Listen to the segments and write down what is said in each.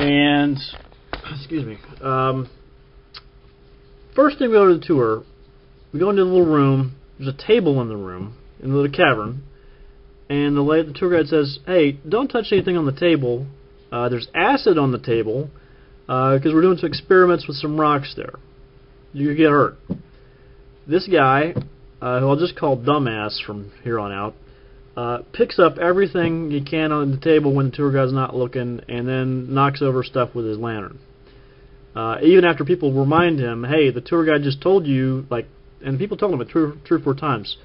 And, excuse me, first thing we go to the tour, we go into the little room. There's a table in the room, in the little cavern, and the tour guide says, "Hey, don't touch anything on the table. There's acid on the table because we're doing some experiments with some rocks there. You could get hurt." This guy, who I'll just call Dumbass from here on out, picks up everything he can on the table when the tour guide's not looking, and then knocks over stuff with his lantern. Even after people remind him, "Hey, the tour guide just told you," and people told him it three or four times,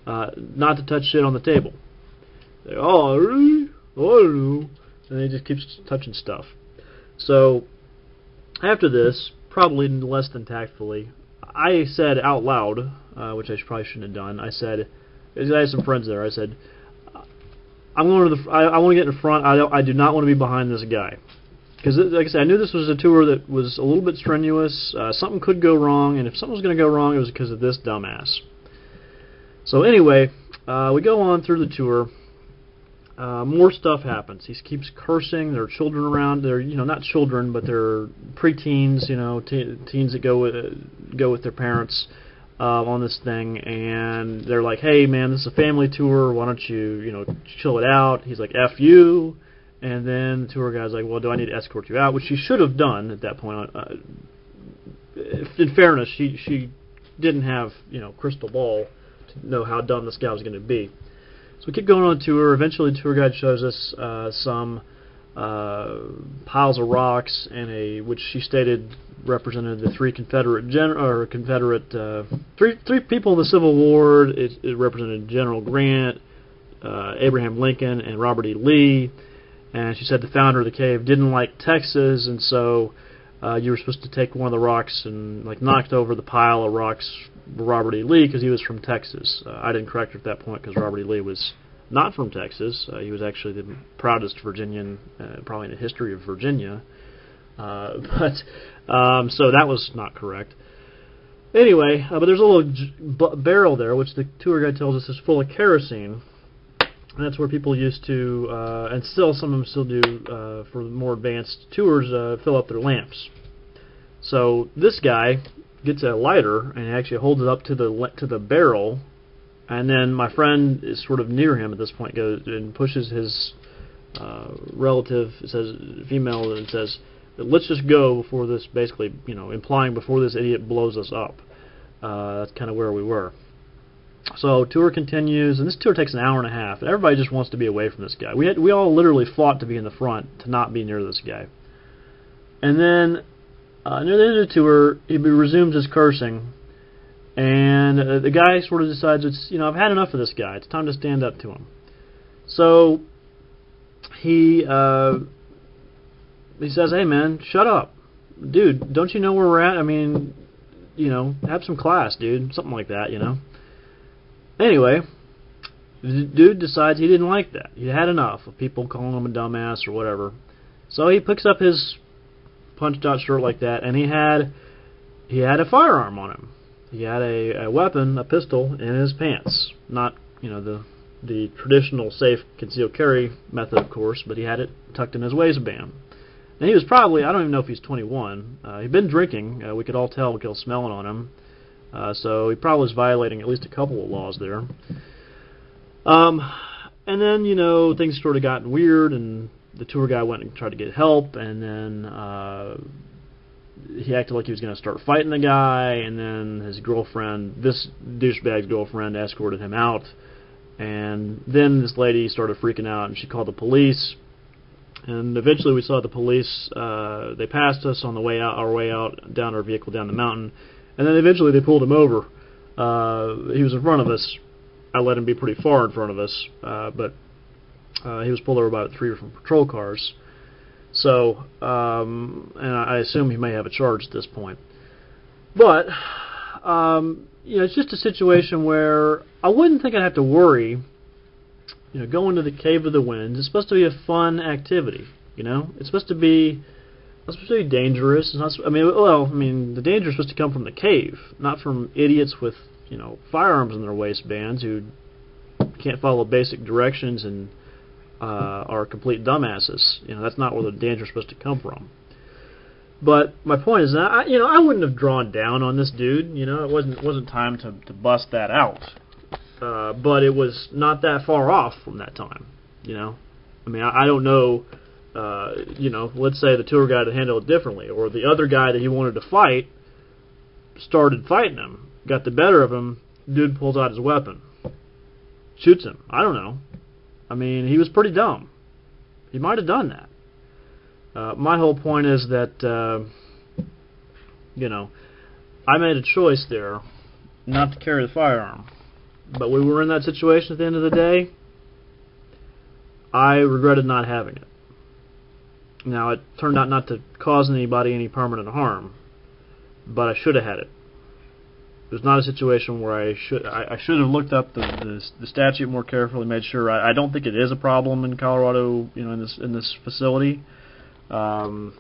not to touch shit on the table. They, "Oh, really? Oh, I don't know." And he just keeps touching stuff. So, after this, probably less than tactfully, I said out loud, which I probably shouldn't have done, I said, because I had some friends there, I said, I want to get in front, I do not want to be behind this guy. Because, like I said, I knew this was a tour that was a little bit strenuous, something could go wrong, and if something was going to go wrong, it was because of this dumbass. So anyway, we go on through the tour. More stuff happens. He keeps cursing. There are children around. They're, not children, but they're preteens, teens that go with their parents on this thing, and they're like, "Hey, man, this is a family tour. Why don't you, chill it out?" He's like, "F you." And then the tour guide's like, "Well, do I need to escort you out?" Which she should have done at that point. In fairness, she didn't have, crystal ball to know how dumb this guy was going to be. So we keep going on a tour. Eventually, the tour guide shows us some piles of rocks, which she stated represented the three three people in the Civil War. It represented General Grant, Abraham Lincoln, and Robert E. Lee. And she said the founder of the cave didn't like Texas, and so you were supposed to take one of the rocks and knocked over the pile of rocks for Robert E. Lee because he was from Texas. I didn't correct her at that point because Robert E. Lee was not from Texas. He was actually the proudest Virginian, probably in the history of Virginia. So that was not correct. Anyway, but there's a little barrel there, which the tour guide tells us is full of kerosene. And that's where people used to, and still some of them still do, for more advanced tours, fill up their lamps. So this guy gets a lighter and actually holds it up to the barrel, and then my friend is sort of near him at this point, goes and pushes his relative, it says female, and says, "Let's just go before this," basically, implying before this idiot blows us up. That's kind of where we were. So tour continues, and this tour takes an hour and a half, and everybody just wants to be away from this guy. We all literally fought to be in the front, to not be near this guy. And then, near the end of the tour, he resumes his cursing, and the guy sort of decides, I've had enough of this guy. It's time to stand up to him. So he says, "Hey, man, shut up. Dude, don't you know where we're at? I mean, have some class, dude." Something like that, Anyway, the dude decides he didn't like that. He had enough of people calling him a dumbass or whatever. So he picks up his punched-out shirt like that, and he had a firearm on him. He had a weapon, a pistol, in his pants. Not, the traditional safe concealed carry method, of course, but he had it tucked in his waistband. And he was probably, I don't even know if he's 21. He'd been drinking. We could all tell, we could all smell it on him. So he probably was violating at least a couple of laws there. And then, things sort of got weird, and the tour guy went and tried to get help, and then he acted like he was going to start fighting the guy, and then his girlfriend, this douchebag's girlfriend, escorted him out. And then this lady started freaking out, and she called the police. And eventually we saw the police. They passed us on our way out, down our vehicle, down the mountain. And then eventually they pulled him over. He was in front of us. I let him be pretty far in front of us, but he was pulled over by 3 different patrol cars. So, and I assume he may have a charge at this point. But, it's just a situation where I wouldn't think I'd have to worry, going to the Cave of the Winds. It's supposed to be a fun activity, It's supposed to be... It's supposed to be dangerous. It's not, the danger is supposed to come from the cave, not from idiots with, firearms in their waistbands who can't follow basic directions and are complete dumbasses. That's not where the danger is supposed to come from. But my point is that I wouldn't have drawn down on this dude. It wasn't time to bust that out. But it was not that far off from that time. I don't know. Let's say the tour guide had handled it differently, or the other guy that he wanted to fight started fighting him, got the better of him. Dude pulls out his weapon, shoots him. I don't know. He was pretty dumb. He might have done that. My whole point is that, I made a choice there not to carry the firearm. But we were in that situation at the end of the day. I regretted not having it. Now, it turned out not to cause anybody any permanent harm, but I should have had it. It was not a situation where I should have looked up the statute more carefully, made sure. I don't think it is a problem in Colorado, in this facility. When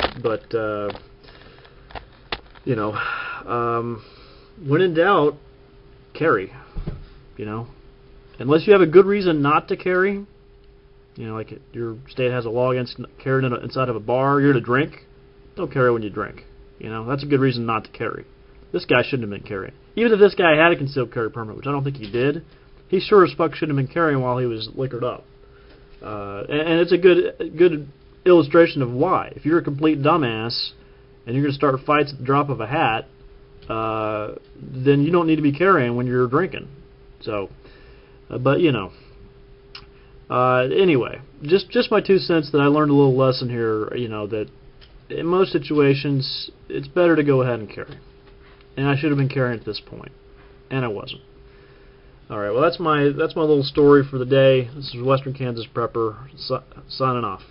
in doubt, carry. Unless you have a good reason not to carry, like your state has a law against carrying inside of a bar, you're to drink, don't carry when you drink. That's a good reason not to carry. This guy shouldn't have been carrying. Even if this guy had a concealed carry permit, which I don't think he did, he sure as fuck shouldn't have been carrying while he was liquored up. And it's a good illustration of why. If you're a complete dumbass and you're going to start fights at the drop of a hat, then you don't need to be carrying when you're drinking. So, anyway, just my 2 cents that I learned a little lesson here. That in most situations it's better to go ahead and carry. And I should have been carrying at this point, and I wasn't. All right, well that's my little story for the day. This is Western Kansas Prepper signing off.